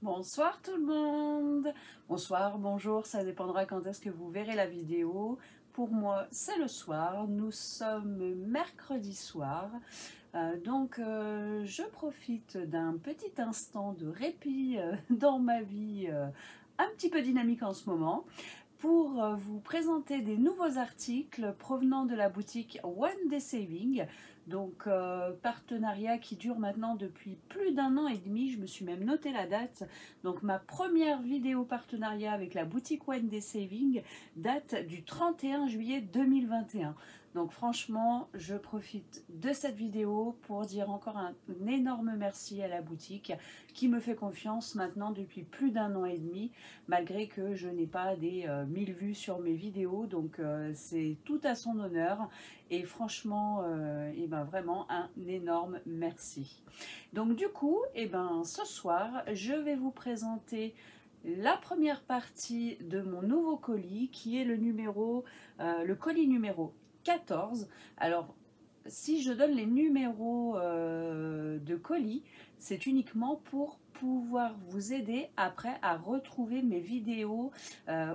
Bonsoir tout le monde. Bonsoir, bonjour, ça dépendra quand est-ce que vous verrez la vidéo. Pour moi, c'est le soir. Nous sommes mercredi soir. Je profite d'un petit instant de répit dans ma vie un petit peu dynamique en ce moment pour vous présenter des nouveaux articles provenant de la boutique One Day Saving. Partenariat qui dure maintenant depuis plus d'un an et demi, je me suis même noté la date. Donc ma première vidéo partenariat avec la boutique One Day Saving date du 31 juillet 2021. Donc franchement, je profite de cette vidéo pour dire encore un énorme merci à la boutique qui me fait confiance maintenant depuis plus d'un an et demi, malgré que je n'ai pas des 1000 vues sur mes vidéos. C'est tout à son honneur et franchement, vraiment un énorme merci. Donc du coup, ce soir, je vais vous présenter la première partie de mon nouveau colis qui est le colis numéro 14. Alors, si je donne les numéros de colis, c'est uniquement pour pouvoir vous aider après à retrouver mes vidéos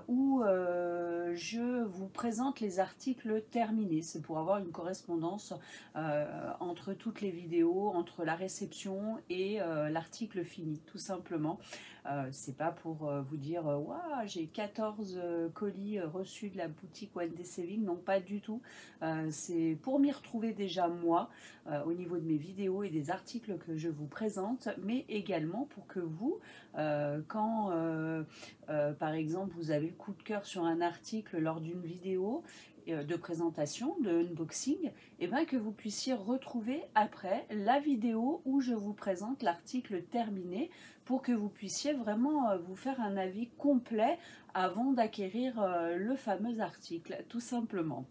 où je vous présente les articles terminés. C'est pour avoir une correspondance entre toutes les vidéos, entre la réception et l'article fini, tout simplement. C'est pas pour vous dire waouh, j'ai 14 colis reçus de la boutique One Day Saving, non, pas du tout. C'est pour m'y retrouver déjà moi au niveau de mes vidéos et des articles que je vous présente, mais également pour que vous, quand par exemple vous avez le coup de cœur sur un article lors d'une vidéo de présentation, de unboxing, et bien que vous puissiez retrouver après la vidéo où je vous présente l'article terminé pour que vous puissiez vraiment vous faire un avis complet avant d'acquérir le fameux article, tout simplement.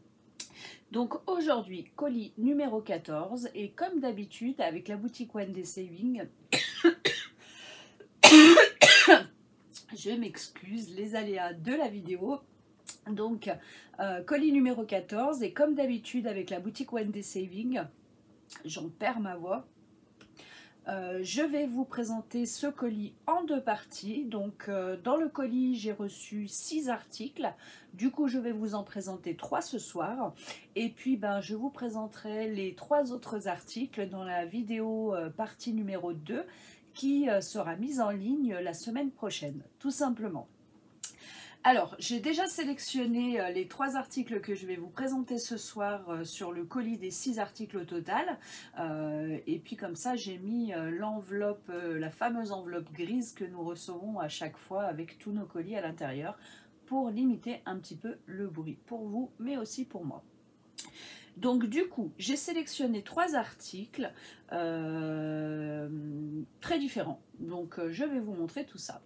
Donc aujourd'hui, colis numéro 14 et comme d'habitude avec la boutique One Day Saving, je m'excuse, les aléas de la vidéo. Donc colis numéro 14 et comme d'habitude avec la boutique One Day Saving, j'en perds ma voix. Je vais vous présenter ce colis en deux parties. Dans le colis, j'ai reçu 6 articles. Du coup, je vais vous en présenter 3 ce soir. Et puis, je vous présenterai les 3 autres articles dans la vidéo partie numéro 2 qui sera mise en ligne la semaine prochaine, tout simplement. Alors, j'ai déjà sélectionné les 3 articles que je vais vous présenter ce soir sur le colis des 6 articles au total. Et puis comme ça, j'ai mis l'enveloppe, la fameuse enveloppe grise que nous recevons à chaque fois avec tous nos colis à l'intérieur pour limiter un petit peu le bruit pour vous, mais aussi pour moi. Donc du coup, j'ai sélectionné 3 articles très différents. Donc je vais vous montrer tout ça.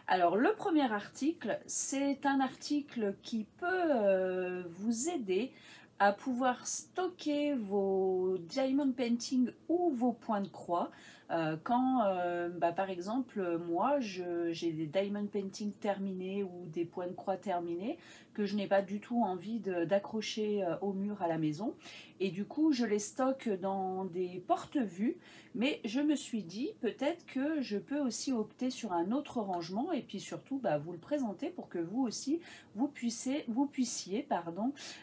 Alors le premier article, c'est un article qui peut vous aider à pouvoir stocker vos diamond painting ou vos points de croix quand, par exemple, moi, j'ai des diamond painting terminés ou des points de croix terminés que je n'ai pas du tout envie d'accrocher au mur à la maison. Et du coup, je les stocke dans des porte-vues. Mais je me suis dit, peut-être que je peux aussi opter sur un autre rangement et puis surtout vous le présenter pour que vous aussi, vous puissiez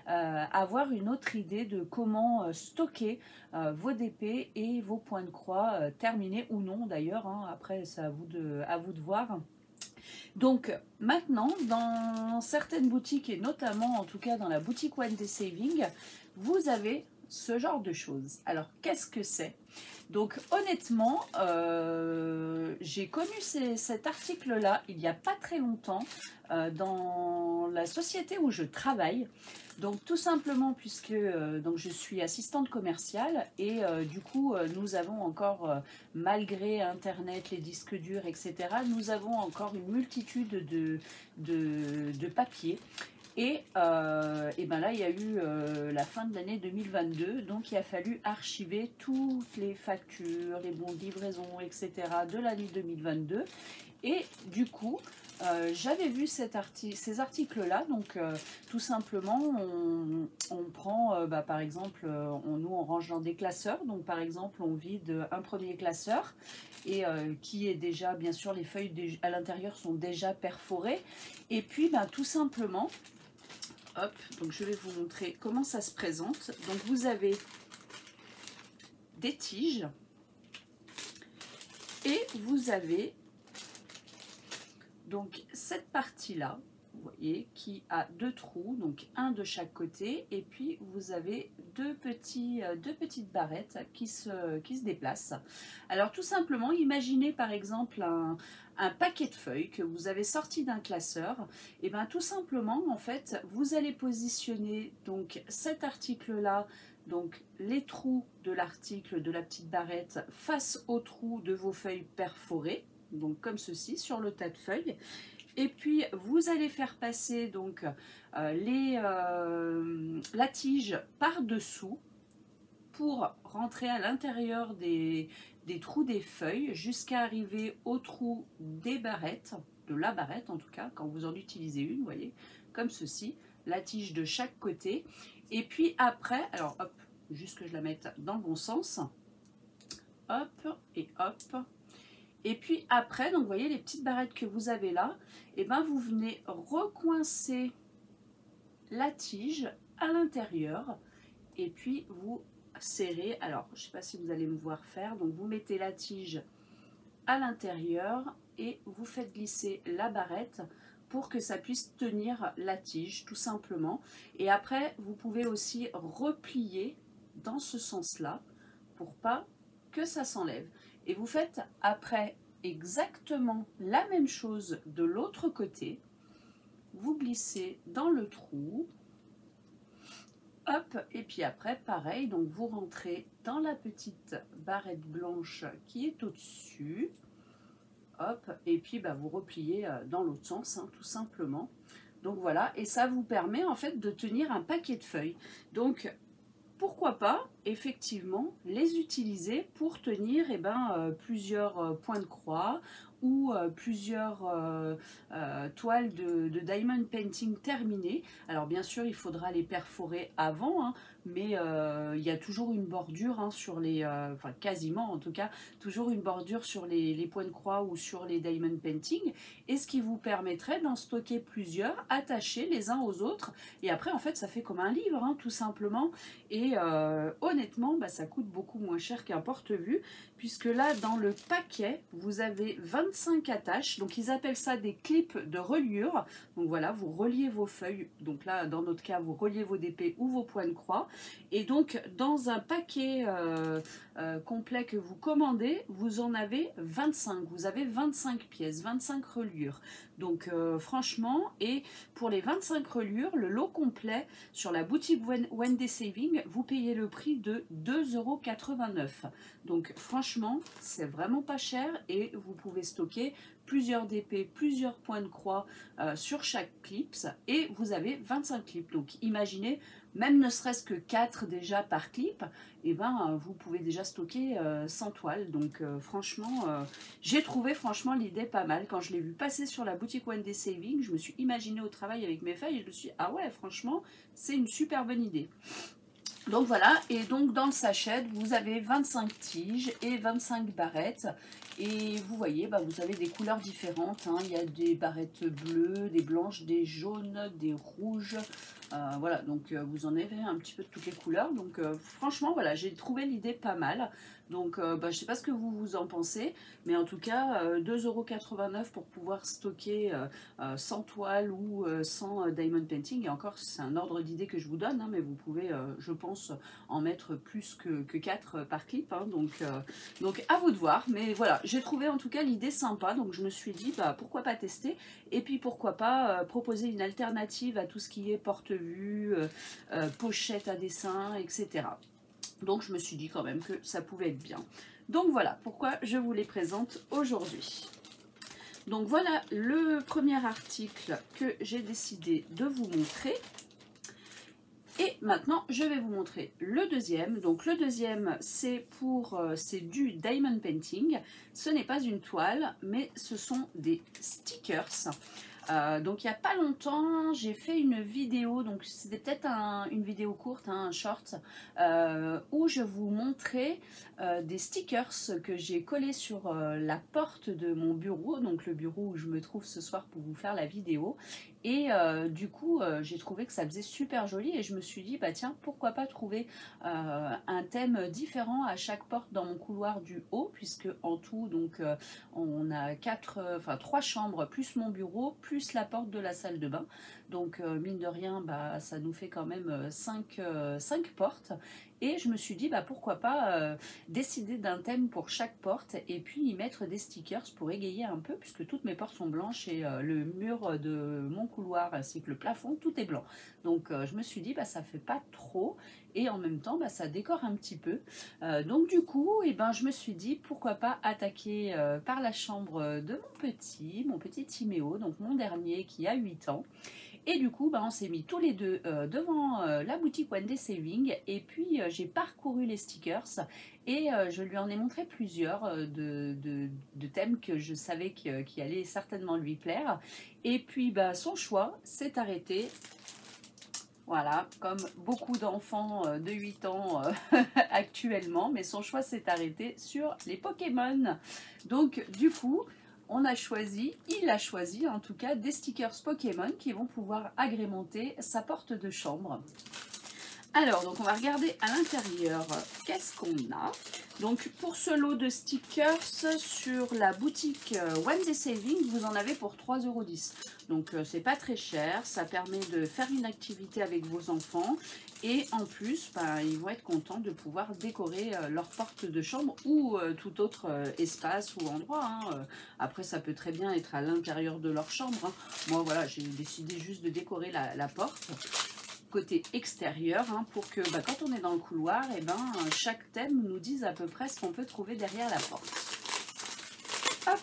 avoir une autre idée de comment stocker vos DP et vos points de croix terminés ou non d'ailleurs. Après, c'est à vous de voir. Donc maintenant, dans certaines boutiques et notamment en tout cas dans la boutique One Day Saving, vous avez ce genre de choses. Alors qu'est-ce que c'est? Donc honnêtement, j'ai connu cet article-là il n'y a pas très longtemps dans la société où je travaille. Donc tout simplement puisque je suis assistante commerciale et du coup nous avons encore, malgré Internet, les disques durs, etc., nous avons encore une multitude de papiers. Et là, il y a eu la fin de l'année 2022, donc il a fallu archiver toutes les factures, les bons de livraison, etc. de l'année 2022. Et du coup, j'avais vu ces articles-là, donc tout simplement, on prend, par exemple, nous on range dans des classeurs, donc par exemple on vide un premier classeur, et qui est déjà, bien sûr, les feuilles à l'intérieur sont déjà perforées, et puis tout simplement, hop, donc je vais vous montrer comment ça se présente. Donc vous avez des tiges, et vous avez donc cette partie-là, vous voyez, qui a deux trous, donc un de chaque côté, et puis vous avez deux petites barrettes qui se déplacent. Alors tout simplement, imaginez par exemple un paquet de feuilles que vous avez sorti d'un classeur, et bien tout simplement, en fait, vous allez positionner donc cet article-là, donc les trous de l'article de la petite barrette face aux trous de vos feuilles perforées, donc comme ceci sur le tas de feuilles, et puis vous allez faire passer donc la tige par dessous pour rentrer à l'intérieur des trous des feuilles jusqu'à arriver au trou des barrettes, de la barrette en tout cas quand vous en utilisez une, vous voyez, comme ceci, la tige de chaque côté, et puis après, alors hop, juste que je la mette dans le bon sens, hop et hop. Et puis après, donc vous voyez les petites barrettes que vous avez là, et ben vous venez recoincer la tige à l'intérieur, et puis vous serrez. Alors je ne sais pas si vous allez me voir faire, donc vous mettez la tige à l'intérieur et vous faites glisser la barrette pour que ça puisse tenir la tige tout simplement. Et après vous pouvez aussi replier dans ce sens là pour pas que ça s'enlève. Et vous faites après exactement la même chose de l'autre côté. Vous glissez dans le trou, hop, et puis après pareil, donc vous rentrez dans la petite barrette blanche qui est au-dessus, hop, et puis vous repliez dans l'autre sens, hein, tout simplement. Donc voilà, et ça vous permet en fait de tenir un paquet de feuilles. Donc pourquoi pas, effectivement, les utiliser pour tenir plusieurs points de croix ou plusieurs toiles de diamond painting terminées. Alors bien sûr, il faudra les perforer avant, hein, mais il y a toujours une bordure hein, sur les, enfin quasiment en tout cas, toujours une bordure sur les points de croix ou sur les diamond painting, et ce qui vous permettrait d'en stocker plusieurs, attachés les uns aux autres, et après en fait ça fait comme un livre, hein, tout simplement, et honnêtement ça coûte beaucoup moins cher qu'un porte-vue, puisque là dans le paquet vous avez 25 attaches, donc ils appellent ça des clips de reliure. Donc voilà, vous reliez vos feuilles, donc là dans notre cas vous reliez vos DP ou vos points de croix, et donc dans un paquet complet que vous commandez, vous en avez 25, vous avez 25 pièces, 25 reliures. Donc franchement, et pour les 25 reliures, le lot complet sur la boutique Wendy Saving, vous payez le prix de 2,89 €. Donc franchement, c'est vraiment pas cher, et vous pouvez stocker plusieurs DP, plusieurs points de croix sur chaque clips, et vous avez 25 clips. Donc imaginez, même ne serait-ce que 4 déjà par clip, et vous pouvez déjà stocker 100 toiles. Donc franchement, j'ai trouvé franchement l'idée pas mal. Quand je l'ai vu passer sur la boutique Wendy Saving, je me suis imaginé au travail avec mes feuilles et je me suis dit, ah ouais, franchement, c'est une super bonne idée. Donc voilà, et donc dans le sachet, vous avez 25 tiges et 25 barrettes. Et vous voyez, vous avez des couleurs différentes, hein. Il y a des barrettes bleues, des blanches, des jaunes, des rouges. Voilà, donc vous en avez un petit peu de toutes les couleurs. Donc franchement, voilà, j'ai trouvé l'idée pas mal. Donc je ne sais pas ce que vous en pensez, mais en tout cas 2,89 € pour pouvoir stocker 100 toiles ou 100 diamond painting. Et encore, c'est un ordre d'idée que je vous donne, hein, mais vous pouvez, je pense, en mettre plus que 4 par clip, hein, donc à vous de voir. Mais voilà, j'ai trouvé en tout cas l'idée sympa, donc je me suis dit pourquoi pas tester, et puis pourquoi pas proposer une alternative à tout ce qui est porte-vue, pochette à dessin, etc. Donc je me suis dit quand même que ça pouvait être bien. Donc voilà pourquoi je vous les présente aujourd'hui. Donc voilà le premier article que j'ai décidé de vous montrer. Et maintenant, je vais vous montrer le deuxième. Donc le deuxième, c'est du diamond painting. Ce n'est pas une toile, mais ce sont des stickers. Donc il n'y a pas longtemps, j'ai fait une vidéo, donc c'était peut-être une vidéo courte, hein, un short, où je vous montrais des stickers que j'ai collés sur la porte de mon bureau, donc le bureau où je me trouve ce soir pour vous faire la vidéo. Et du coup, j'ai trouvé que ça faisait super joli et je me suis dit, bah tiens, pourquoi pas trouver un thème différent à chaque porte dans mon couloir du haut, puisque en tout, donc on a trois chambres, plus mon bureau, plus la porte de la salle de bain. Donc mine de rien, bah, ça nous fait quand même 5 portes. Et je me suis dit, bah, pourquoi pas décider d'un thème pour chaque porte et puis y mettre des stickers pour égayer un peu, puisque toutes mes portes sont blanches et le mur de mon couloir ainsi que le plafond, tout est blanc. Donc je me suis dit, bah, ça fait pas trop et en même temps, bah, ça décore un petit peu. Donc du coup, eh ben, je me suis dit, pourquoi pas attaquer par la chambre de mon petit Timéo, donc mon dernier qui a 8 ans. Et du coup, bah, on s'est mis tous les deux devant la boutique One Day Saving. Et puis, j'ai parcouru les stickers et je lui en ai montré plusieurs de thèmes que je savais qui allaient certainement lui plaire. Et puis, bah, son choix s'est arrêté. Voilà, comme beaucoup d'enfants de 8 ans actuellement. Mais son choix s'est arrêté sur les Pokémon. Donc, du coup... il a choisi en tout cas des stickers Pokémon qui vont pouvoir agrémenter sa porte de chambre. Alors, donc on va regarder à l'intérieur qu'est-ce qu'on a. Donc pour ce lot de stickers sur la boutique One Day Saving, vous en avez pour 3,10 €. Donc c'est pas très cher, ça permet de faire une activité avec vos enfants. Et en plus, ben, ils vont être contents de pouvoir décorer leur porte de chambre ou tout autre espace ou endroit. Hein. Après, ça peut très bien être à l'intérieur de leur chambre. Hein. Moi, voilà, j'ai décidé juste de décorer la porte côté extérieur hein, pour que bah, quand on est dans le couloir, et ben, chaque thème nous dise à peu près ce qu'on peut trouver derrière la porte. Hop.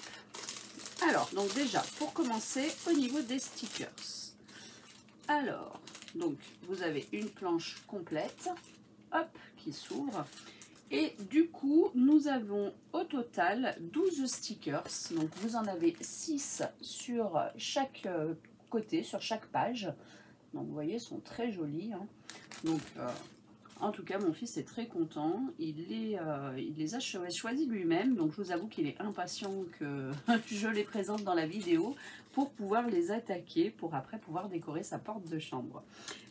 Alors, donc déjà, pour commencer, au niveau des stickers. Alors, donc, vous avez une planche complète, hop, qui s'ouvre. Et du coup, nous avons au total 12 stickers. Donc, vous en avez 6 sur chaque côté, sur chaque page. Donc, vous voyez, ils sont très jolis. Hein. Donc, en tout cas, mon fils est très content. Il les a choisis lui-même. Donc, je vous avoue qu'il est impatient que je les présente dans la vidéo pour pouvoir les attaquer, pour après pouvoir décorer sa porte de chambre.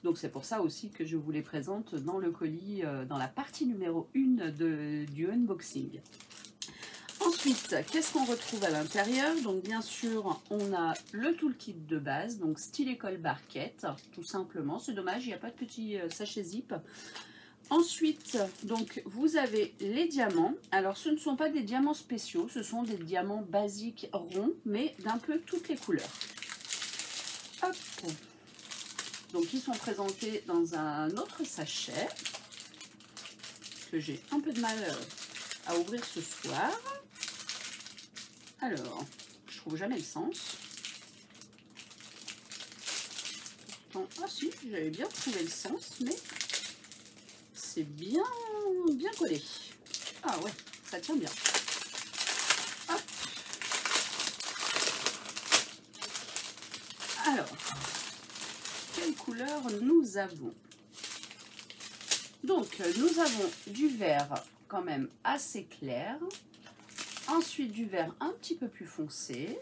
Donc, c'est pour ça aussi que je vous les présente dans le colis, dans la partie numéro 1 du unboxing. Ensuite, qu'est-ce qu'on retrouve à l'intérieur? Donc bien sûr, on a le toolkit de base, donc style école barquette, tout simplement. C'est dommage, il n'y a pas de petit sachet zip. Ensuite, donc vous avez les diamants. Alors ce ne sont pas des diamants spéciaux, ce sont des diamants basiques ronds, mais d'un peu toutes les couleurs. Hop. Donc ils sont présentés dans un autre sachet, que j'ai un peu de mal à ouvrir ce soir. Alors, je trouve jamais le sens. Ah si, j'avais bien trouvé le sens, mais c'est bien collé. Ah ouais, ça tient bien. Hop. Alors, quelle couleur nous avons? Donc, nous avons du vert quand même assez clair. Ensuite, du vert un petit peu plus foncé,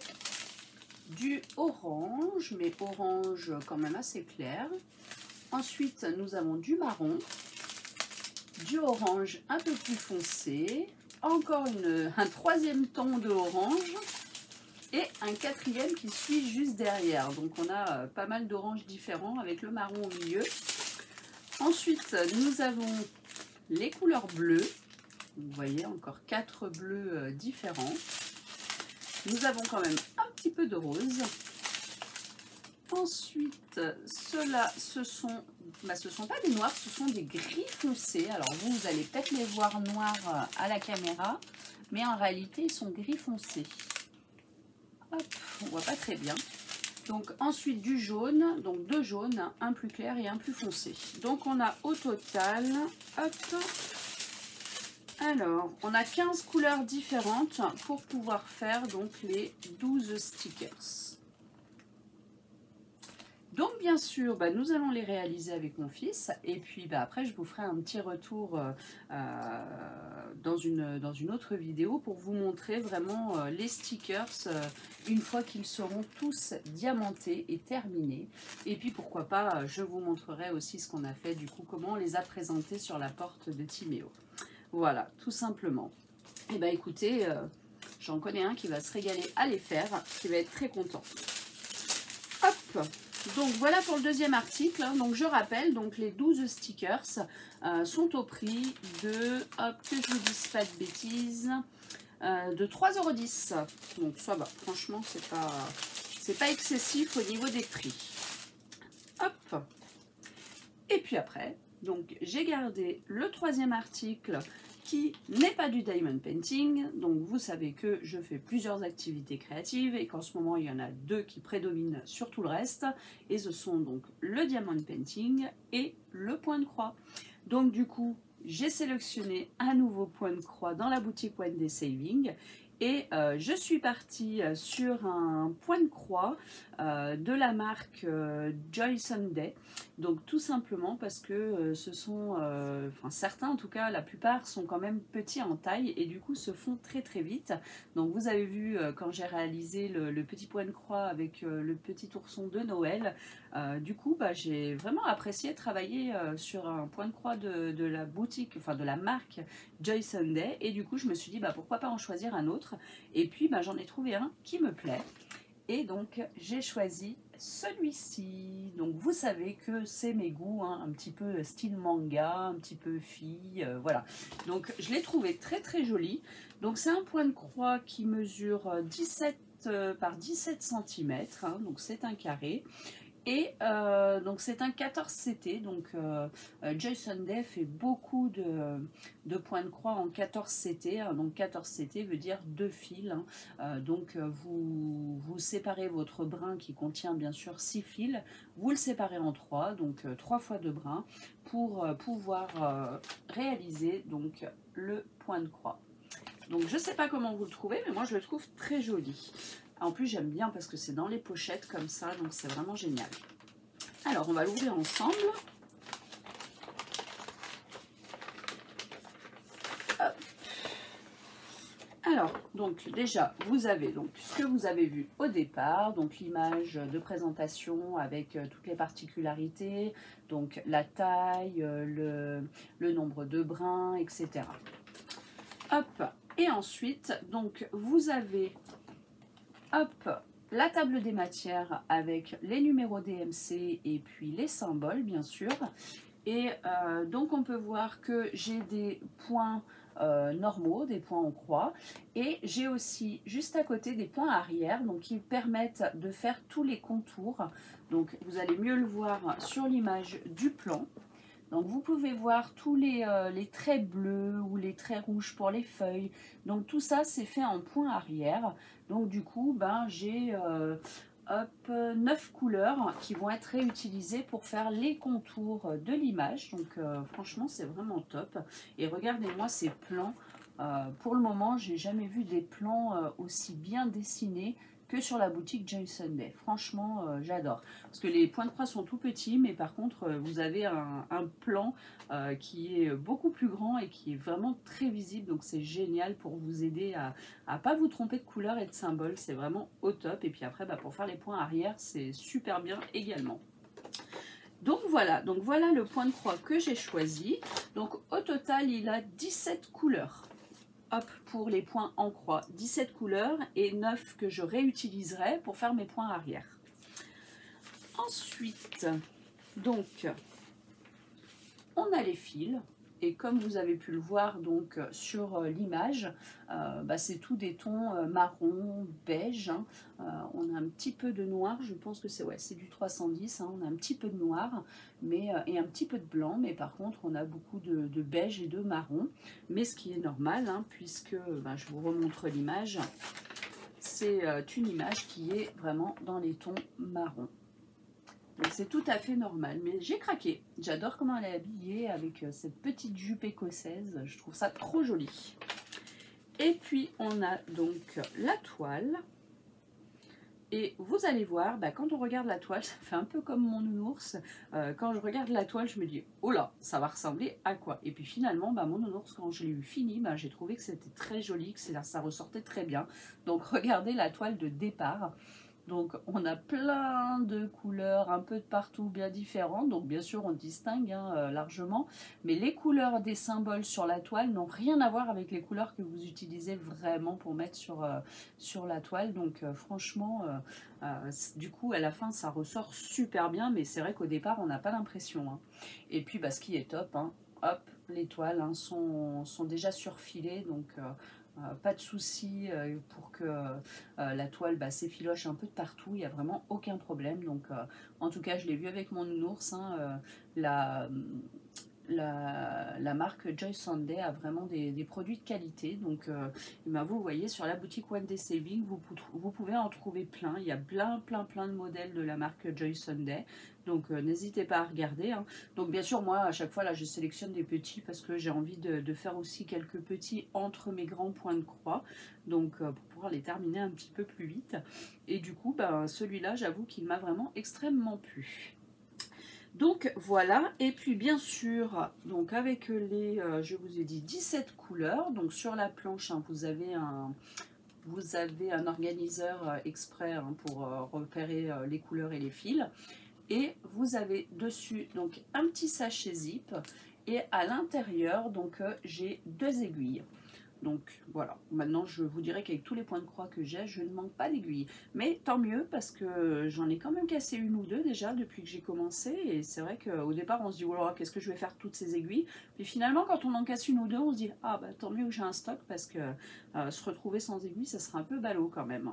du orange, mais orange quand même assez clair. Ensuite, nous avons du marron, du orange un peu plus foncé, encore un troisième ton de orange et un quatrième qui suit juste derrière. Donc, on a pas mal d'oranges différents avec le marron au milieu. Ensuite, nous avons les couleurs bleues. Vous voyez, encore 4 bleus différents. Nous avons quand même un petit peu de rose. Ensuite, ceux-là, ce sont pas des noirs, ce sont des gris foncés. Alors vous allez peut-être les voir noirs à la caméra, mais en réalité, ils sont gris foncés. Hop, on voit pas très bien. Donc ensuite du jaune, donc deux jaunes, un plus clair et un plus foncé. Donc on a au total, hop, alors on a 15 couleurs différentes pour pouvoir faire donc les 12 stickers. Donc bien sûr, bah, nous allons les réaliser avec mon fils et puis bah, après je vous ferai un petit retour dans une autre vidéo pour vous montrer vraiment les stickers une fois qu'ils seront tous diamantés et terminés. Et puis pourquoi pas, je vous montrerai aussi ce qu'on a fait, du coup comment on les a présentés sur la porte de Timéo. Voilà, tout simplement. Et bah écoutez, j'en connais un qui va se régaler à les faire, qui va être très content. Hop! Donc voilà pour le deuxième article. Donc je rappelle, donc les 12 stickers sont au prix de, hop, que je vous dise pas de bêtises, de 3,10 €. Donc ça va, franchement c'est pas excessif au niveau des prix. Hop. Et puis après, donc j'ai gardé le troisième article qui n'est pas du diamond painting. Donc vous savez que je fais plusieurs activités créatives et qu'en ce moment il y en a deux qui prédominent sur tout le reste, et ce sont donc le diamond painting et le point de croix. Donc du coup j'ai sélectionné un nouveau point de croix dans la boutique One Day Saving et je suis partie sur un point de croix de la marque Joy Sunday. Donc tout simplement parce que ce sont, enfin certains en tout cas, la plupart sont quand même petits en taille et du coup se font très très vite. Donc vous avez vu quand j'ai réalisé le petit point de croix avec le petit ourson de Noël, du coup bah, j'ai vraiment apprécié travailler sur un point de croix de la boutique, enfin de la marque Joy Sunday, et du coup je me suis dit bah, pourquoi pas en choisir un autre, et puis bah, j'en ai trouvé un qui me plaît. Et donc j'ai choisi celui-ci. Donc vous savez que c'est mes goûts, hein, un petit peu style manga, un petit peu fille, voilà. Donc je l'ai trouvé très très joli. Donc c'est un point de croix qui mesure 17 par 17 cm, hein, donc c'est un carré. Et donc c'est un 14 CT, donc Joy Sunday fait beaucoup de points de croix en 14 CT, hein, donc 14 CT veut dire deux fils, hein, donc vous séparez votre brin qui contient bien sûr 6 fils, vous le séparez en 3, donc 3 fois 2 brins pour pouvoir réaliser donc le point de croix. Donc je ne sais pas comment vous le trouvez, mais moi je le trouve très joli. En plus j'aime bien parce que c'est dans les pochettes comme ça, donc c'est vraiment génial. Alors on va l'ouvrir ensemble. Hop. Alors donc déjà vous avez donc ce que vous avez vu au départ, donc l'image de présentation avec toutes les particularités, donc la taille, le nombre de brins, etc. Hop. Et ensuite donc vous avez, hop, la table des matières avec les numéros DMC et puis les symboles bien sûr. Et donc on peut voir que j'ai des points normaux, des points en croix, et j'ai aussi juste à côté des points arrière, donc qui permettent de faire tous les contours. Donc vous allez mieux le voir sur l'image du plan. Donc vous pouvez voir tous les traits bleus ou les traits rouges pour les feuilles. Donc tout ça c'est fait en point arrière. Donc du coup ben, j'ai 9 couleurs qui vont être réutilisées pour faire les contours de l'image. Donc franchement c'est vraiment top. Et regardez-moi ces plans. Pour le moment j'ai jamais vu des plans aussi bien dessinés que sur la boutique Joy Sunday. Franchement, j'adore. Parce que les points de croix sont tout petits, mais par contre, vous avez un plan qui est beaucoup plus grand et qui est vraiment très visible. Donc, c'est génial pour vous aider à ne pas vous tromper de couleur et de symbole. C'est vraiment au top. Et puis après, bah, pour faire les points arrière, c'est super bien également. Donc voilà le point de croix que j'ai choisi. Donc, au total, il a 17 couleurs. Hop, pour les points en croix, 17 couleurs et 9 que je réutiliserai pour faire mes points arrière. Ensuite, donc, on a les fils. Et comme vous avez pu le voir donc sur l'image, bah, c'est tout des tons marron, beige. Hein. On a un petit peu de noir, je pense que c'est du 310. Hein. On a un petit peu de noir mais, et un petit peu de blanc, mais par contre on a beaucoup de beige et de marron. Mais ce qui est normal, hein, puisque bah, je vous remontre l'image. c'est une image qui est vraiment dans les tons marron. Donc c'est tout à fait normal, mais j'ai craqué. J'adore comment elle est habillée avec cette petite jupe écossaise. Je trouve ça trop joli. Et puis on a donc la toile. Et vous allez voir, bah, quand on regarde la toile, ça fait un peu comme mon nounours. Quand je regarde la toile, je me dis, oh là, ça va ressembler à quoi? Et puis finalement, bah, mon nounours, quand je l'ai eu fini, bah, j'ai trouvé que c'était très joli, que ça ressortait très bien. Donc regardez la toile de départ. Donc on a plein de couleurs un peu de partout bien différentes, donc bien sûr on distingue largement, mais les couleurs des symboles sur la toile n'ont rien à voir avec les couleurs que vous utilisez vraiment pour mettre sur la toile, donc franchement du coup à la fin ça ressort super bien, mais c'est vrai qu'au départ on n'a pas l'impression. Hein. Et puis bah, ce qui est top, hein, hop, les toiles sont déjà surfilées, donc pas de souci pour que la toile s'effiloche un peu de partout, il n'y a vraiment aucun problème. Donc, en tout cas, je l'ai vu avec mon nounours. Hein, la marque Joy Sunday a vraiment des produits de qualité. Donc, vous voyez, sur la boutique One Day Saving, vous pouvez en trouver plein. Il y a plein de modèles de la marque Joy Sunday. Donc, n'hésitez pas à regarder. Hein. Donc, bien sûr, moi, à chaque fois, là, je sélectionne des petits parce que j'ai envie de faire aussi quelques petits entre mes grands points de croix. Donc, pour pouvoir les terminer un petit peu plus vite. Et du coup, celui-là, j'avoue qu'il m'a vraiment extrêmement plu. Donc voilà, et puis bien sûr, donc avec les, je vous ai dit 17 couleurs, donc sur la planche, hein, vous avez un organiseur exprès hein, pour repérer les couleurs et les fils, et vous avez dessus donc un petit sachet zip, et à l'intérieur, donc j'ai 2 aiguilles. Donc voilà, maintenant je vous dirais qu'avec tous les points de croix que j'ai, je ne manque pas d'aiguilles. Mais tant mieux parce que j'en ai quand même cassé une ou deux déjà depuis que j'ai commencé. Et c'est vrai qu'au départ on se dit, oh là, qu'est-ce que je vais faire toutes ces aiguilles? Puis finalement quand on en casse une ou deux, on se dit, ah bah tant mieux que j'ai un stock parce que se retrouver sans aiguilles, ça sera un peu ballot quand même.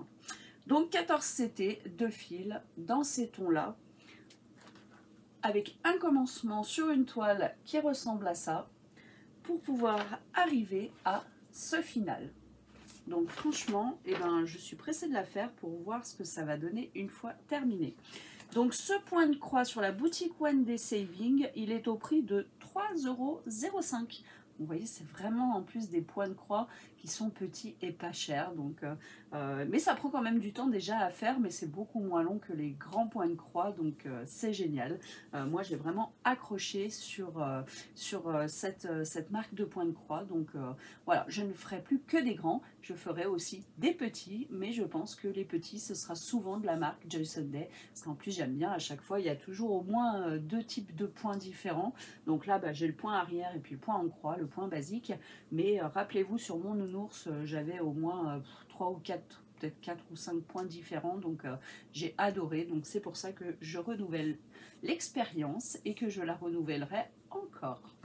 Donc 14 CT, 2 fils dans ces tons-là, avec un commencement sur une toile qui ressemble à ça, pour pouvoir arriver à ce final. Donc franchement, je suis pressée de la faire pour voir ce que ça va donner une fois terminé. Donc ce point de croix sur la boutique One Day Saving, il est au prix de 3,05 €. Vous voyez, c'est vraiment en plus des points de croix qui sont petits et pas chers. Donc, mais ça prend quand même du temps déjà à faire, mais c'est beaucoup moins long que les grands points de croix, donc c'est génial. Moi, j'ai vraiment accroché sur cette marque de points de croix. Donc voilà, je ne ferai plus que des grands, je ferai aussi des petits, mais je pense que les petits, ce sera souvent de la marque Joy Sunday, parce qu'en plus j'aime bien, à chaque fois, il y a toujours au moins 2 types de points différents. Donc là, j'ai le point arrière et puis le point en croix, le point basique, mais rappelez-vous, sur mon nounours, j'avais au moins 3 ou 4, peut-être 4 ou 5 points différents, donc j'ai adoré. Donc c'est pour ça que je renouvelle l'expérience et que je la renouvellerai encore.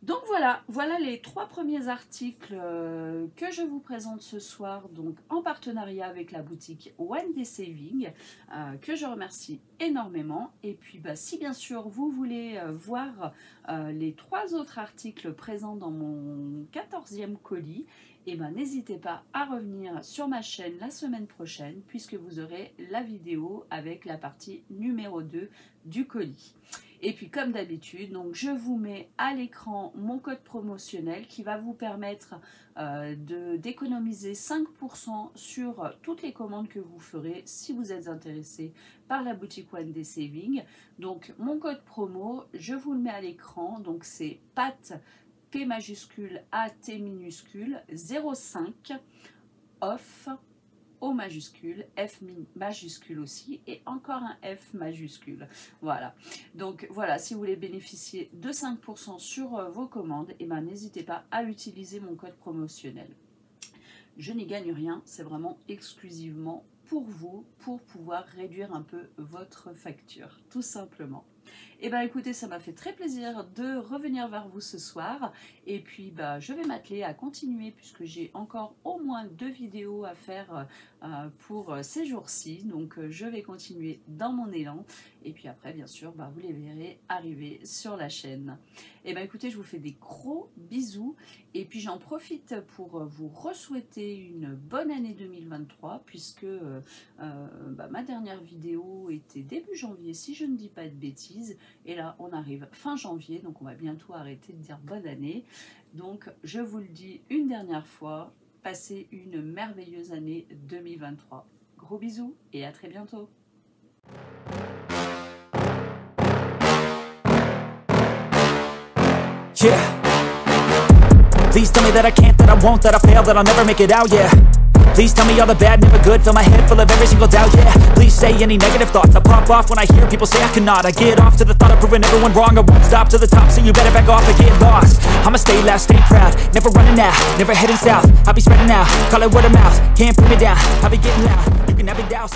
Donc voilà les 3 premiers articles que je vous présente ce soir, donc en partenariat avec la boutique One Day Saving, que je remercie énormément. Et puis si bien sûr vous voulez voir les 3 autres articles présents dans mon 14e colis, n'hésitez pas à revenir sur ma chaîne la semaine prochaine, puisque vous aurez la vidéo avec la partie numéro 2 du colis. Et puis comme d'habitude, donc je vous mets à l'écran mon code promotionnel qui va vous permettre d'économiser 5% sur toutes les commandes que vous ferez si vous êtes intéressé par la boutique One Day Saving. Donc mon code promo, je vous le mets à l'écran, donc c'est PAT, P majuscule, A, T minuscule, 05, off, O majuscule, F majuscule aussi, et encore un F majuscule. Voilà. Donc voilà, si vous voulez bénéficier de 5% sur vos commandes, n'hésitez pas à utiliser mon code promotionnel. Je n'y gagne rien, c'est vraiment exclusivement pour vous, pour pouvoir réduire un peu votre facture, tout simplement. Eh bien écoutez, ça m'a fait très plaisir de revenir vers vous ce soir. Et puis je vais m'atteler à continuer puisque j'ai encore au moins 2 vidéos à faire pour ces jours-ci. Donc je vais continuer dans mon élan. Et puis après, bien sûr, vous les verrez arriver sur la chaîne. Eh bien écoutez, je vous fais des gros bisous. Et puis j'en profite pour vous re-souhaiter une bonne année 2023 puisque ma dernière vidéo était début janvier, si je ne dis pas de bêtises. Et là, on arrive fin janvier, donc on va bientôt arrêter de dire bonne année. Donc, je vous le dis une dernière fois, passez une merveilleuse année 2023. Gros bisous et à très bientôt. Yeah. Please tell me that I can't, that I won't, that I fail, that I'll never make it out, yeah. Please tell me all the bad, never good, fill my head full of every single doubt, yeah. Please say any negative thoughts, I pop off when I hear people say I cannot. I get off to the thought of proving everyone wrong, I won't stop to the top, so you better back off and get lost. I'ma stay loud, stay proud, never running out, never heading south. I'll be spreading out, call it word of mouth, can't put me down, I'll be getting loud, you can have it doused.